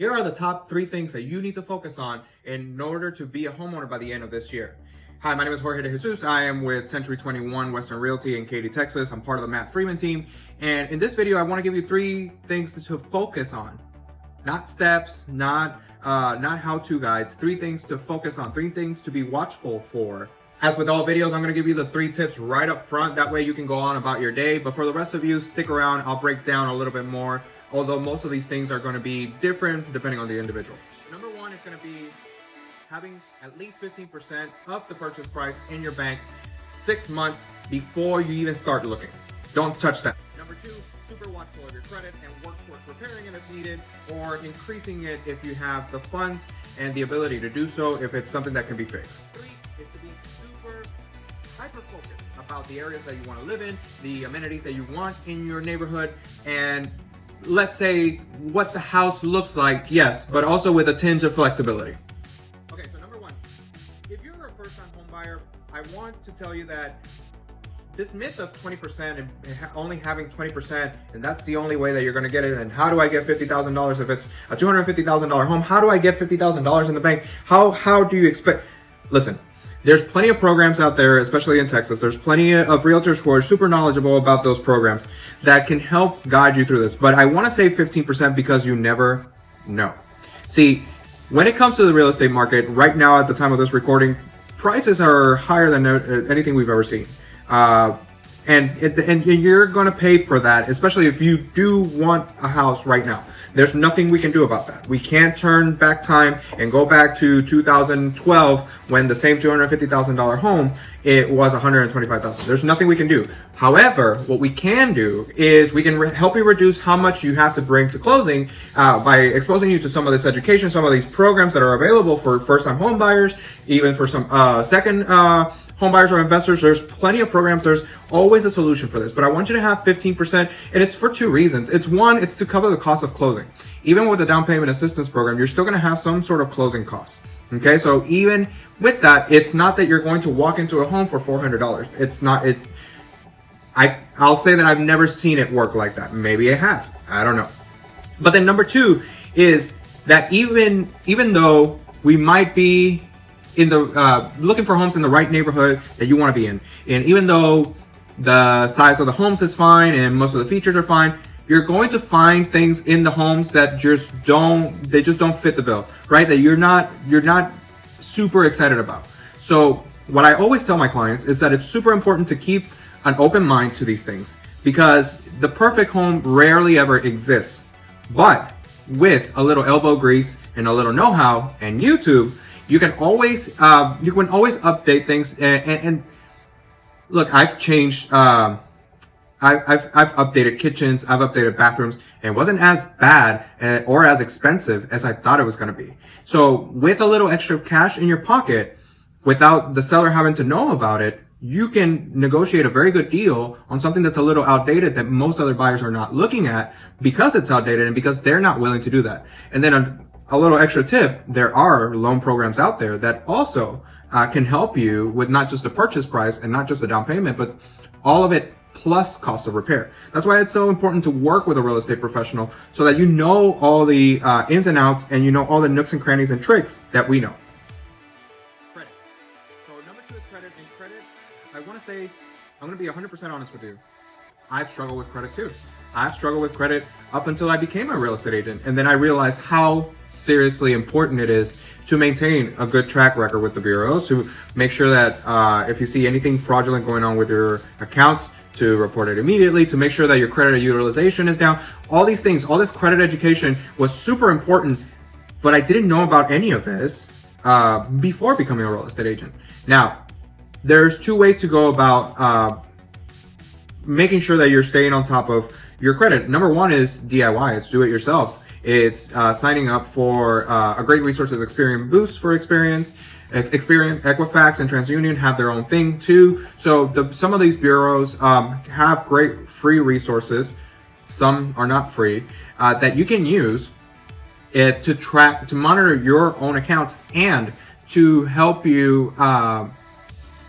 Here are the top 3 things that you need to focus on in order to be a homeowner by the end of this year. Hi, my name is Jorge de Jesus. I am with Century 21 Western Realty in Katy, Texas. I'm part of the Matt Freeman team. And in this video, I want to give you 3 things to focus on. Not steps, not how-to guides, 3 things to focus on, 3 things to be watchful for. As with all videos, I'm going to give you the 3 tips right up front. That way you can go on about your day. But for the rest of you, stick around. I'll break down a little bit more, although most of these things are going to be different depending on the individual. Number 1 is going to be having at least 15% of the purchase price in your bank 6 months before you even start looking. Don't touch that. Number 2, super watchful of your credit and work towards repairing it if needed, or increasing it if you have the funds and the ability to do so if it's something that can be fixed. 3 is to be super hyper-focused about the areas that you want to live in, the amenities that you want in your neighborhood, and let's say what the house looks like, yes, but also with a tinge of flexibility. Okay, so number 1, if you're a first-time home buyer, I want to tell you that this myth of 20% and only having 20%, and that's the only way that you're going to get it, and how do I get $50,000 if it's a $250,000 home? How do I get $50,000 in the bank? How do you expect? Listen, there's plenty of programs out there, especially in Texas. There's plenty of realtors who are super knowledgeable about those programs that can help guide you through this. But I want to say 15% because you never know. See, when it comes to the real estate market, right now at the time of this recording, prices are higher than anything we've ever seen. And you're going to pay for that, especially if you do want a house right now. There's nothing we can do about that. We can't turn back time and go back to 2012 when the same $250,000 home, it was $125,000. There's nothing we can do. However, what we can do is we can help you reduce how much you have to bring to closing by exposing you to some of this education, some of these programs that are available for first-time home buyers, even for some second home buyers or investors. There's plenty of programs. There's always a solution for this, but I want you to have 15%, and it's for 2 reasons. It's one, it's to cover the cost of closing. Even with the down payment assistance program, you're still going to have some sort of closing costs. Okay, so even with that, it's not that you're going to walk into a home for $400. It's not. I'll say that I've never seen it work like that. Maybe it has. I don't know. But then number 2 is that even though we might be in the looking for homes in the right neighborhood that you want to be in, and even though the size of the homes is fine and most of the features are fine, you're going to find things in the homes that just don't fit the bill, right? That you're not super excited about. So what I always tell my clients is that it's super important to keep an open mind to these things, because the perfect home rarely ever exists. But with a little elbow grease and a little know-how and YouTube, you can always update things. And look, I've changed. I've updated kitchens. I've updated bathrooms, and it wasn't as bad or as expensive as I thought it was going to be. So with a little extra cash in your pocket, without the seller having to know about it, you can negotiate a very good deal on something that's a little outdated that most other buyers are not looking at because it's outdated and because they're not willing to do that. And then a little extra tip, there are loan programs out there that also can help you with not just the purchase price and not just the down payment, but all of it plus cost of repair. That's why it's so important to work with a real estate professional, so that you know all the ins and outs, and you know all the nooks and crannies and tricks that we know. Credit. So number 2 is credit. And credit, I want to say, I'm going to be 100% honest with you. I've struggled with credit too. I've struggled with credit up until I became a real estate agent. And then I realized how seriously important it is to maintain a good track record with the bureaus, to make sure that if you see anything fraudulent going on with your accounts, to report it immediately, to make sure that your credit utilization is down. All these things, all this credit education was super important, but I didn't know about any of this before becoming a real estate agent. Now, there's 2 ways to go about making sure that you're staying on top of your credit. Number 1 is DIY. It's do it yourself. It's signing up for a great resource is Experian Boost for Experience. Experian, Equifax, and TransUnion have their own thing too. So some of these bureaus have great free resources. Some are not free that you can use to monitor your own accounts and to help you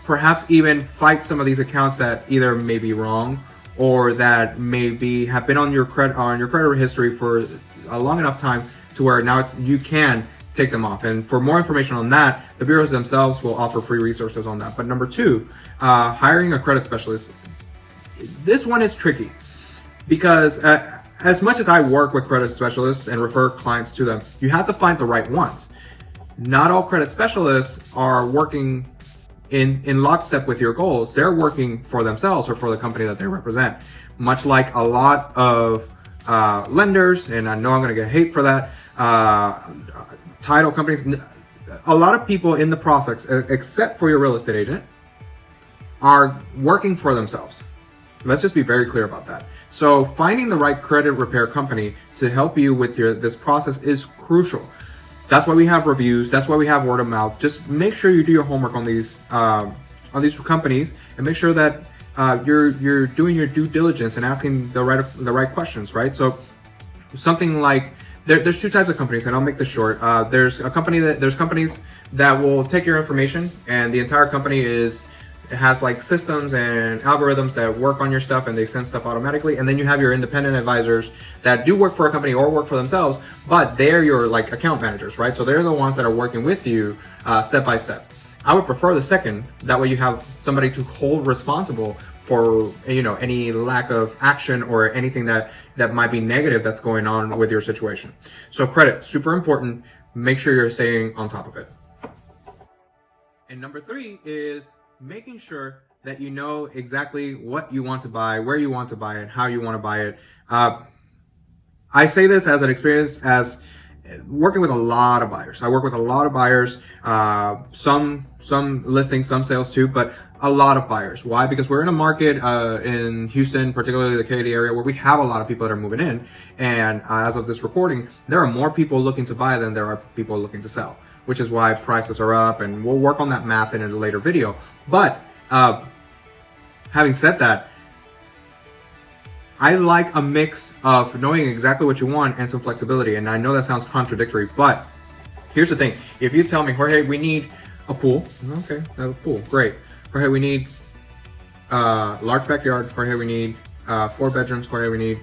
perhaps even fight some of these accounts that either may be wrong or that maybe have been on your credit history for a long enough time to where now you can take them off. And for more information on that, the bureaus themselves will offer free resources on that. But number two, hiring a credit specialist. This one is tricky because as much as I work with credit specialists and refer clients to them, you have to find the right ones. Not all credit specialists are working in lockstep with your goals. They're working for themselves or for the company that they represent. Much like a lot of lenders, and I know I'm going to get hate for that, title companies, a lot of people in the process, except for your real estate agent, are working for themselves. Let's just be very clear about that. So finding the right credit repair company to help you with this process is crucial. That's why we have reviews. That's why we have word of mouth. Just make sure you do your homework on these companies, and make sure that you're doing your due diligence and asking the right questions, right? So something like there's two types of companies, and I'll make this short. There's companies that will take your information, and the entire company has like systems and algorithms that work on your stuff, and they send stuff automatically. And then you have your independent advisors that do work for a company or work for themselves, but they're your like account managers, right? So they're the ones that are working with you step by step. I would prefer the second. That way you have somebody to hold responsible for, you know, any lack of action or anything that might be negative that's going on with your situation. So credit, super important. Make sure you're staying on top of it. And number three is making sure that you know exactly what you want to buy, where you want to buy it, how you want to buy it. I say this as an experience as working with a lot of buyers. I work with a lot of buyers, some listings, some sales too, but a lot of buyers. Why? Because we're in a market in Houston, particularly the Katy area, where we have a lot of people that are moving in. And as of this recording, there are more people looking to buy than there are people looking to sell, which is why prices are up, and we'll work on that math in a later video. But having said that, I like a mix of knowing exactly what you want and some flexibility. And I know that sounds contradictory, but here's the thing. If you tell me, Jorge, we need a pool. Okay, a pool, great. Jorge, we need a large backyard. Jorge, we need 4 bedrooms. Jorge, we need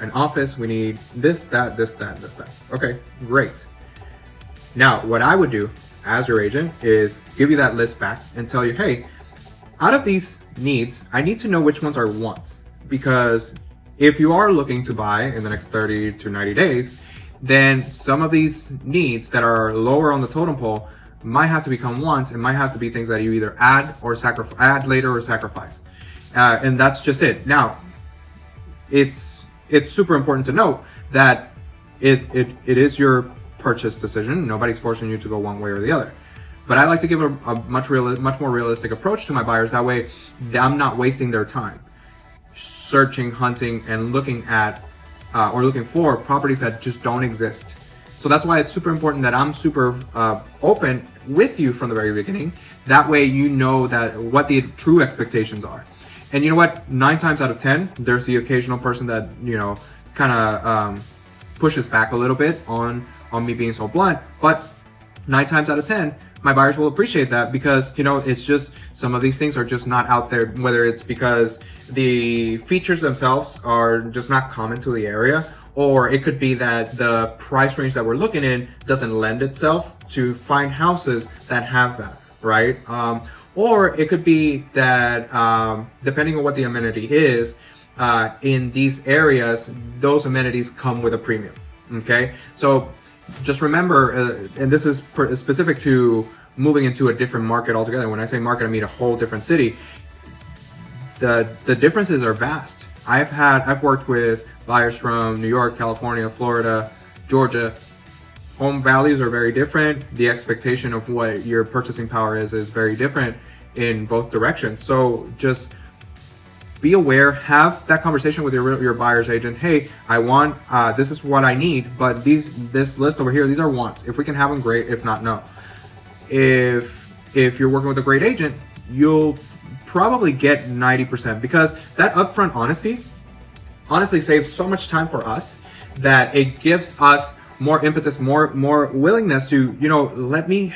an office. We need this, that, this, that, this, that. Okay, great. Now, what I would do as your agent is give you that list back and tell you, hey, out of these needs, I need to know which ones are wants. Because if you are looking to buy in the next 30 to 90 days, then some of these needs that are lower on the totem pole might have to become wants, and might have to be things that you either add later or sacrifice. And that's just it. Now, it's super important to note that it is your purchase decision. Nobody's forcing you to go one way or the other. But I like to give a much more realistic approach to my buyers. That way, I'm not wasting their time searching, hunting, and looking at or looking for properties that just don't exist. So that's why it's super important that I'm super open with you from the very beginning. That way, you know that what the true expectations are. And you know what? 9 times out of 10, there's the occasional person that, you know, kind of pushes back a little bit on me being so blunt. But 9 times out of 10, my buyers will appreciate that, because, you know, it's just some of these things are just not out there, whether it's because the features themselves are just not common to the area, or it could be that the price range that we're looking in doesn't lend itself to find houses that have that, right? Or it could be that depending on what the amenity is, in these areas, those amenities come with a premium, okay? So just remember, and this is specific to moving into a different market altogether. When I say market, I mean a whole different city. The differences are vast. I've worked with buyers from New York, California, Florida, Georgia. Home values are very different. The expectation of what your purchasing power is very different in both directions. So just be aware, have that conversation with your buyer's agent. Hey, I want, this is what I need, but this list over here, these are wants. If we can have them, great. If not, no. If you're working with a great agent, you'll probably get 90%, because that upfront honesty honestly saves so much time for us that it gives us more impetus, more willingness to, you know, let me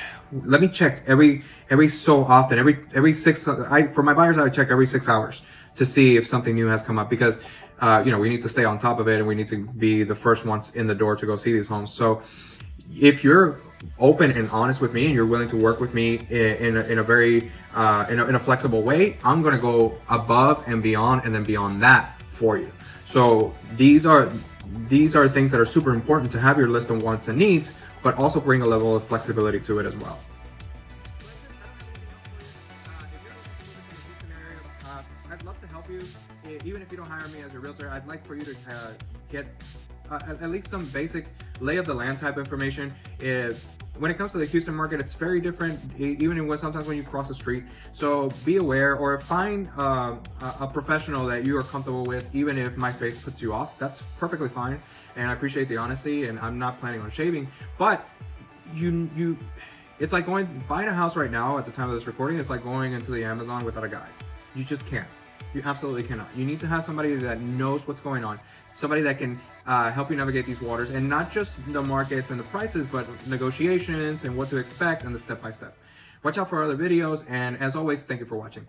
check every so often, every 6, for my buyers, I would check every 6 hours to see if something new has come up, because we need to stay on top of it, and we need to be the first ones in the door to go see these homes. So if you're open and honest with me and you're willing to work with me in a very in a flexible way, I'm going to go above and beyond and then beyond that for you. So these are things that are super important to have your list of wants and needs, but also bring a level of flexibility to it as well. I'd love to help you. Even if you don't hire me as your realtor, I'd like for you to get at least some basic lay of the land type information. When it comes to the Houston market, it's very different, even sometimes when you cross the street. So be aware, or find a professional that you are comfortable with, even if my face puts you off. That's perfectly fine, and I appreciate the honesty, and I'm not planning on shaving. But it's like buying a house right now at the time of this recording. It's like going into the Amazon without a guide. You just can't. You absolutely cannot. You need to have somebody that knows what's going on, somebody that can help you navigate these waters, and not just the markets and the prices, but negotiations and what to expect and the step-by-step. Watch out for other videos, and as always, thank you for watching.